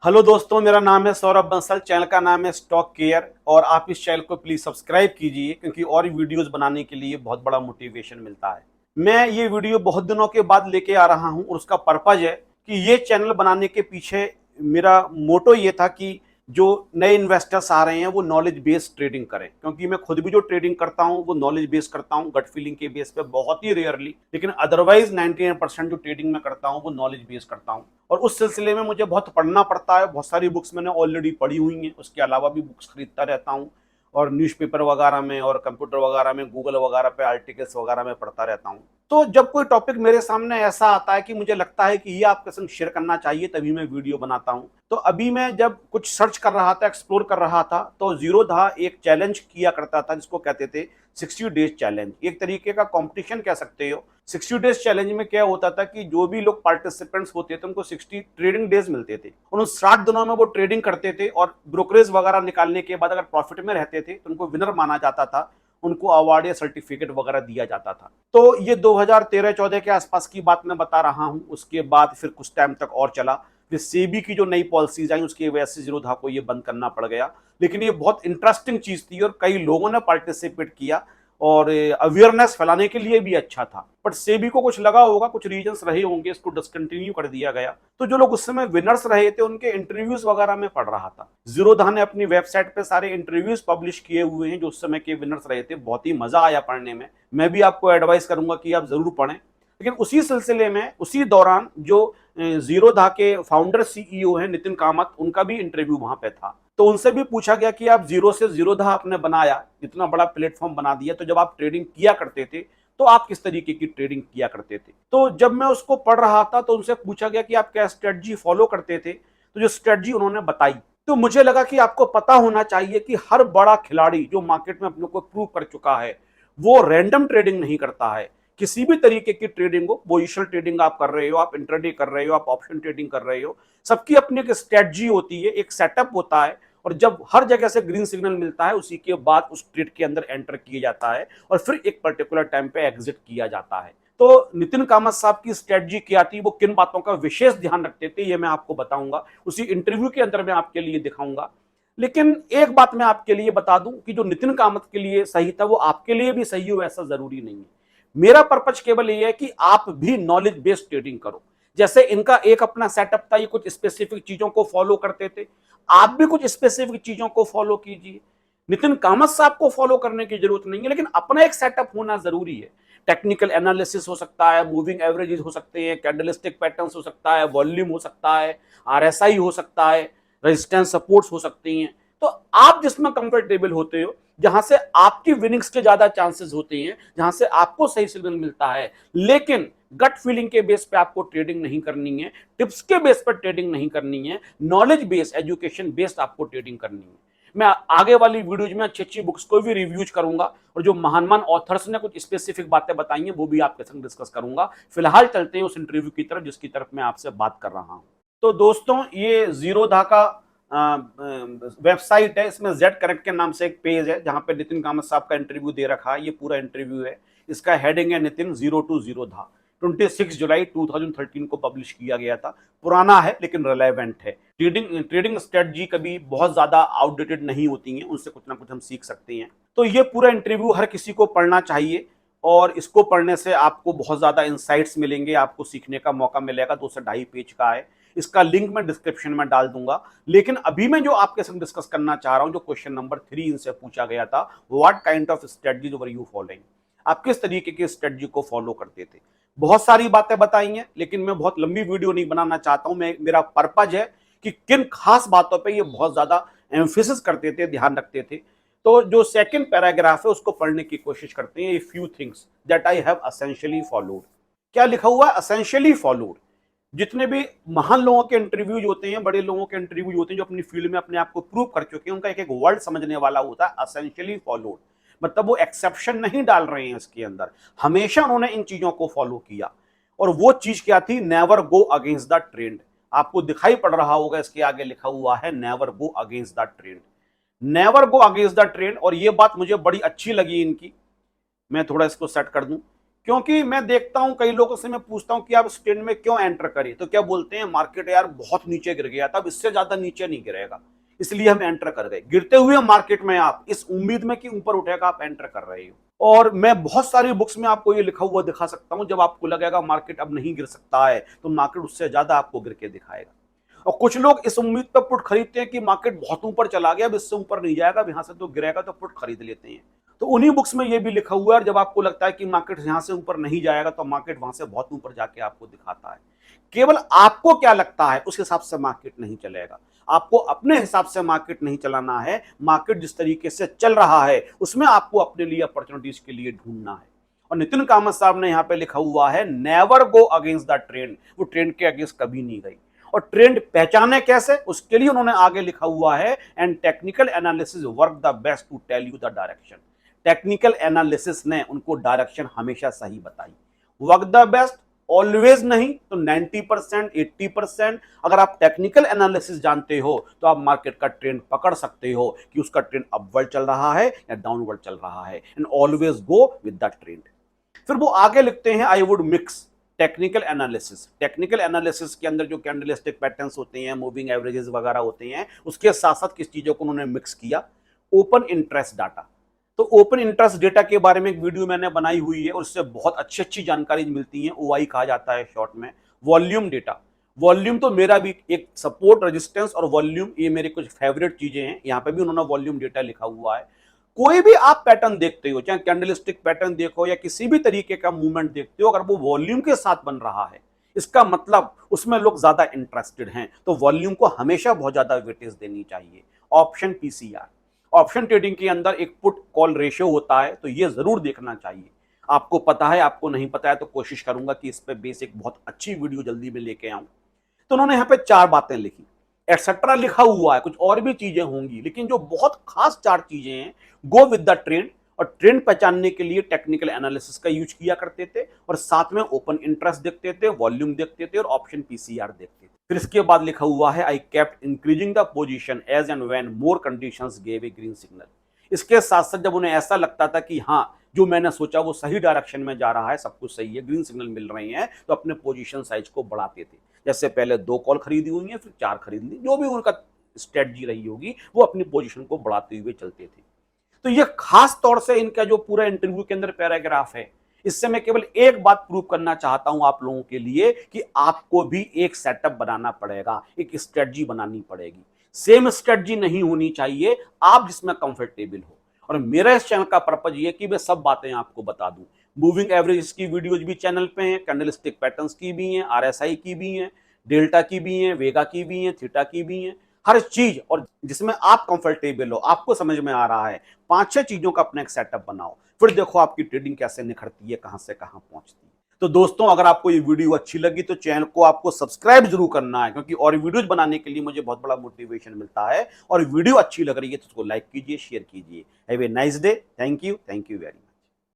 Hello दोस्तों, मेरा नाम है सौरभ बंसल। चैनल का नाम है स्टॉक केयर और आप इस चैनल को प्लीज सब्सक्राइब कीजिए क्योंकि और वीडियोस बनाने के लिए बहुत बड़ा मोटिवेशन मिलता है। मैं ये वीडियो बहुत दिनों के बाद लेके आ रहा हूं और उसका पर्पज है कि ये चैनल बनाने के पीछे मेरा मोटो ये था कि जो नए इन्वेस्टर्स आ रहे हैं वो नॉलेज बेस्ड ट्रेडिंग करें, क्योंकि मैं खुद भी जो ट्रेडिंग करता हूं वो नॉलेज बेस्ड करता हूं, गट फीलिंग के बेस पे बहुत ही रेयरली, लेकिन अदरवाइज 99% जो ट्रेडिंग में करता हूं वो नॉलेज बेस्ड करता हूं। और उस सिलसिले में मुझे बहुत पढ़ना पड़ता है। बहुत सारी बुक्स मैंने ऑलरेडी पढ़ी हुई हैं, उसके अलावा भी बुक्स खरीदता रहता हूँ और न्यूज़पेपर वगैरह में और कंप्यूटर वगैरह में, गूगल वगैरह पे आर्टिकल्स वगैरह में पढ़ता रहता हूँ। तो जब कोई टॉपिक मेरे सामने ऐसा आता है कि मुझे लगता है कि ये आपके संग शेयर करना चाहिए, तभी मैं वीडियो बनाता हूँ। तो अभी मैं जब कुछ सर्च कर रहा था, एक्सप्लोर कर रहा था, तो जीरोधा एक चैलेंज किया करता था जिसको कहते थे 60 डेज चैलेंज। एक तरीके का कंपटीशन कह सकते हो। 60 डेज चैलेंज में क्या होता था कि जो भी लोग पार्टिसिपेंट्स होते थे उनको 60 ट्रेडिंग डेज मिलते थे और उन 60 दिनों में वो ट्रेडिंग करते थे और ब्रोकरेज वगैरह निकालने के बाद अगर प्रॉफिट में रहते थे तो उनको विनर माना जाता था, उनको अवार्ड या सर्टिफिकेट वगैरह दिया जाता था। तो ये 2013-14 के आसपास की बात मैं बता रहा हूं। उसके बाद फिर कुछ टाइम तक और चला, फिर सेबी की जो नई पॉलिसीज आई उसकी वजह से जीरोधा को ये बंद करना पड़ गया। लेकिन ये बहुत इंटरेस्टिंग चीज थी और कई लोगों ने पार्टिसिपेट किया और अवेयरनेस फैलाने के लिए भी अच्छा था। बट सेबी को कुछ लगा होगा, कुछ रीजंस रहे होंगे, इसको डिसकंटिन्यू कर दिया गया। तो जो लोग उस समय विनर्स रहे थे उनके इंटरव्यूज वगैरह में पढ़ रहा था। जीरोधा ने अपनी वेबसाइट पे सारे इंटरव्यूज पब्लिश किए हुए हैं जो उस समय के विनर्स रहे थे। बहुत ही मजा आया पढ़ने में। मैं भी आपको एडवाइस करूंगा कि आप जरूर पढ़ें। लेकिन उसी सिलसिले में उसी दौरान जो जीरोधा के फाउंडर सीईओ हैं नितिन कामत, उनका भी इंटरव्यू वहां पे था। तो उनसे भी पूछा गया कि आप जीरो से जीरोधा आपने बनाया, इतना बड़ा प्लेटफॉर्म बना दिया, तो जब आप ट्रेडिंग किया करते थे तो आप किस तरीके की ट्रेडिंग किया करते थे। तो जब मैं उसको पढ़ रहा था तो उनसे पूछा गया कि आप क्या स्ट्रेटजी फॉलो करते थे। तो जो स्ट्रेटजी उन्होंने बताई, तो मुझे लगा कि आपको पता होना चाहिए कि हर बड़ा खिलाड़ी जो मार्केट में अपने को प्रूव कर चुका है वो रैंडम ट्रेडिंग नहीं करता है। किसी भी तरीके की ट्रेडिंग हो, पोजिशनल ट्रेडिंग आप कर रहे हो, आप इंट्राडे कर रहे हो, आप ऑप्शन ट्रेडिंग कर रहे हो, सबकी अपनी एक स्ट्रेटजी होती है, एक सेटअप होता है। और जब हर जगह से ग्रीन सिग्नल मिलता है उसी के बाद उस ट्रेड के अंदर एंटर किया जाता है और फिर एक पर्टिकुलर टाइम पे एग्जिट किया जाता है। तो नितिन कामत साहब की स्ट्रेटजी क्या थी, वो किन बातों का विशेष ध्यान रखते थे, ये मैं आपको बताऊंगा, उसी इंटरव्यू के अंदर मैं आपके लिए दिखाऊंगा। लेकिन एक बात मैं आपके लिए बता दूं कि जो नितिन कामत के लिए सही था वो आपके लिए भी सही हो ऐसा जरूरी नहीं है। मेरा पर्पज केवल ये है कि आप भी नॉलेज बेस्ड ट्रेडिंग करो। जैसे इनका एक अपना सेटअप था, ये कुछ स्पेसिफिक चीजों को फॉलो करते थे, आप भी कुछ स्पेसिफिक चीजों को फॉलो कीजिए। नितिन कामत साहब को फॉलो करने की जरूरत नहीं है, लेकिन अपना एक सेटअप होना जरूरी है। टेक्निकल एनालिसिस हो सकता है, मूविंग एवरेजेस हो सकते हैं, कैंडलस्टिक पैटर्न्स हो सकता है, वॉल्यूम हो सकता है, आरएसआई हो सकता है, रेजिस्टेंस सपोर्ट्स हो सकती हैं। तो आप जिसमें कंफर्टेबल होते हो, जहां से आपकी विनिंग्स के ज्यादा चांसेस होते हैं, जहां से आपको सही सिग्नल मिलता है, लेकिन गट फीलिंग के बेस पे आपको ट्रेडिंग नहीं करनी है, टिप्स के बेस पर ट्रेडिंग नहीं करनी है, नॉलेज बेस्ड, एजुकेशन बेस्ड आपको ट्रेडिंग करनी है। मैं आगे वाली वीडियोज में अच्छी अच्छी बुक्स को भी रिव्यूज करूंगा और जो महान ऑथर्स ने कुछ स्पेसिफिक बातें बताई हैं वो भी आपके संग डिस्कस करूंगा। फिलहाल चलते हैं उस इंटरव्यू की तरफ जिसकी तरफ मैं आपसे बात कर रहा हूं। तो दोस्तों, ये जीरोधा का वेबसाइट है। इसमें जेड करेक्ट के नाम से एक पेज है जहां पे नितिन कामत साहब का इंटरव्यू दे रखा है। ये पूरा इंटरव्यू है। इसका हेडिंग है नितिन जीरो टू जीरोधा। 26 जुलाई 2013 को पब्लिश किया गया था। पुराना है लेकिन रिलेवेंट है। ट्रेडिंग स्ट्रेटजी कभी बहुत ज्यादा आउटडेटेड नहीं होती हैं, उनसे कुछ ना कुछ हम सीख सकते हैं। तो ये पूरा इंटरव्यू हर किसी को पढ़ना चाहिए और इसको पढ़ने से आपको बहुत ज्यादा इंसाइट्स मिलेंगे, आपको सीखने का मौका मिलेगा। 2 से 2.5 पेज का है। इसका लिंक मैं डिस्क्रिप्शन में डाल दूंगा। लेकिन अभी मैं जो आपके साथ डिस्कस करना चाह रहा हूं, जो क्वेश्चन नंबर 3 इनसे पूछा गया था, what kind of strategies were you following, आप किस तरीके की स्ट्रेटजी को फॉलो करते थे। बहुत सारी बातें बताई हैं लेकिन मैं बहुत लंबी वीडियो नहीं बनाना चाहता हूं। मेरा पर्पज है कि किन खास बातों पे ये बहुत ज्यादा एम्फेसिस करते थे, ध्यान रखते थे। तो जो सेकंड पैराग्राफ है उसको पढ़ने की कोशिश करते हैं। Few things that I have essentially followed. क्या लिखा हुआ है? Essentially followed. जितने भी महान लोगों के इंटरव्यूज होते हैं, बड़े लोगों के इंटरव्यूज होते हैं जो अपनी फील्ड में अपने आप को प्रूव कर चुके हैं, उनका एक एक वर्ड समझने वाला होता है, एसेंशियली फॉलोड। मतलब वो एक्सेप्शन नहीं डाल रहे हैं इसके अंदर, हमेशा उन्होंने इन चीजों को फॉलो किया। और वो चीज क्या थी? Never go against the trend. आपको दिखाई पड़ रहा होगा इसके आगे लिखा हुआ है never go against the trend. Never go against the trend. और ये बात मुझे बड़ी अच्छी लगी इनकी। मैं थोड़ा इसको सेट कर दूं क्योंकि मैं देखता हूं कई लोगों से मैं पूछता हूं कि आप इस ट्रेंड में क्यों एंटर करें, तो क्या बोलते हैं मार्केट यार बहुत नीचे गिर गया था, अब इससे ज्यादा नीचे नहीं गिरेगा, इसलिए हम एंटर कर गए। गिरते हुए मार्केट में आप इस उम्मीद में कि ऊपर उठेगा आप एंटर कर रहे हो। और मैं बहुत सारी बुक्स में आपको ये लिखा हुआ दिखा सकता हूं, जब आपको लगेगा मार्केट अब नहीं गिर सकता है तो मार्केट उससे ज्यादा आपको गिर के दिखाएगा। और कुछ लोग इस उम्मीद पर पुट खरीदते हैं कि मार्केट बहुत ऊपर चला गया, अब इससे ऊपर नहीं जाएगा, अब यहां से तो गिरेगा, तो पुट खरीद लेते हैं। तो उन्हीं बुक्स में ये भी लिखा हुआ है, जब आपको लगता है कि मार्केट यहां से ऊपर नहीं जाएगा तो मार्केट वहां से बहुत ऊपर जाके आपको दिखाता है। केवल आपको क्या लगता है उस हिसाब से मार्केट नहीं चलेगा। आपको अपने हिसाब से मार्केट नहीं चलाना है, मार्केट जिस तरीके से चल रहा है उसमें आपको अपने लिए अपॉर्चुनिटीज के लिए ढूंढना है। और नितिन कामत साहब ने यहाँ पे लिखा हुआ है never go against the trend, वो ट्रेंड के अगेंस्ट कभी नहीं गई। और ट्रेंड पहचाने कैसे, उसके लिए उन्होंने आगे लिखा हुआ है and technical analysis work the best to tell you the direction. Technical analysis ने उनको डायरेक्शन हमेशा सही बताई। वर्क द बेस्ट ऑलवेज नहीं तो 90%, 80%। अगर आप टेक्निकल एनालिसिस जानते हो तो आप मार्केट का ट्रेंड पकड़ सकते हो कि उसका ट्रेंड अपवर्ड चल रहा है या डाउनवर्ड चल रहा है, and always go with the trend. फिर वो आगे लिखते हैं I would mix technical analysis. Technical analysis के अंदर जो कैंडलस्टिक पैटर्न्स होते हैं, मूविंग एवरेजेस वगैरह होते हैं, उसके साथ साथ किस चीजों को उन्होंने मिक्स किया, ओपन इंटरेस्ट डाटा। तो ओपन इंटरेस्ट डेटा के बारे में एक वीडियो मैंने बनाई हुई है और उससे बहुत अच्छी अच्छी जानकारी मिलती है, ओआई कहा जाता है शॉर्ट में। वॉल्यूम डेटा, वॉल्यूम तो मेरा भी एक सपोर्ट, रेजिस्टेंस और वॉल्यूम, ये मेरे कुछ फेवरेट चीजें हैं। यहाँ पे भी उन्होंने वॉल्यूम डेटा लिखा हुआ है। कोई भी आप पैटर्न देखते हो, चाहे कैंडलस्टिक पैटर्न देखो या किसी भी तरीके का मूवमेंट देखते हो, अगर वो वॉल्यूम के साथ बन रहा है इसका मतलब उसमें लोग ज्यादा इंटरेस्टेड हैं, तो वॉल्यूम को हमेशा बहुत ज्यादा वेटेज देनी चाहिए। ऑप्शन पीसीआर, ऑप्शन ट्रेडिंग के अंदर एक पुट कॉल रेशियो होता है, तो ये जरूर देखना चाहिए। आपको पता है, आपको नहीं पता है तो कोशिश करूंगा कि इस पे बेसिक बहुत अच्छी वीडियो जल्दी में लेके आऊं। तो उन्होंने यहाँ पे 4 बातें लिखी, एक्सेट्रा लिखा हुआ है, कुछ और भी चीजें होंगी, लेकिन जो बहुत खास 4 चीजें हैं, गो विद द ट्रेंड। और ट्रेंड पहचानने के लिए टेक्निकल एनालिसिस का यूज किया करते थे, और साथ में ओपन इंटरेस्ट देखते थे, वॉल्यूम देखते थे और ऑप्शन पीसीआर देखते थे। फिर इसके बाद लिखा हुआ है I kept increasing the position as and when more conditions gave a green signal. इसके साथ साथ जब उन्हें ऐसा लगता था कि हाँ जो मैंने सोचा वो सही डायरेक्शन में जा रहा है, सब कुछ सही है, ग्रीन सिग्नल मिल रहे हैं, तो अपने पोजीशन साइज को बढ़ाते थे। जैसे पहले 2 कॉल खरीदी हुई है, फिर 4 खरीद ली, जो भी उनका स्ट्रेटजी रही होगी, वो अपनी पोजीशन को बढ़ाते हुए चलते थे। तो ये खास तौर से इनका जो पूरा इंटरव्यू के अंदर पैराग्राफ है, इससे मैं केवल एक बात प्रूव करना चाहता हूं आप लोगों के लिए कि आपको भी एक सेटअप बनाना पड़ेगा, एक स्ट्रेटजी बनानी पड़ेगी। सेम स्ट्रेटजी नहीं होनी चाहिए, आप जिसमें कंफर्टेबल हो। और मेरा इस चैनल का पर्पज ये कि मैं सब बातें आपको बता दूं। मूविंग एवरेज की वीडियोज भी चैनल पे हैं, कैंडलस्टिक पैटर्न्स की भी हैं, आरएसआई की भी हैं, डेल्टा की भी हैं, वेगा की भी हैं, थीटा की भी हैं, हर चीज, और जिसमें आप कंफर्टेबल हो, आपको समझ में आ रहा है, 5-6 चीजों का अपना एक सेटअप बनाओ, फिर देखो आपकी ट्रेडिंग कैसे निखरती है, कहां से कहां पहुंचती है। तो दोस्तों, अगर आपको ये वीडियो अच्छी लगी तो चैनल को आपको सब्सक्राइब जरूर करना है, क्योंकि और वीडियोज बनाने के लिए मुझे बहुत बड़ा मोटिवेशन मिलता है। और वीडियो अच्छी लग रही है तो उसको लाइक कीजिए, शेयर कीजिए। Have a nice day. Thank you very much.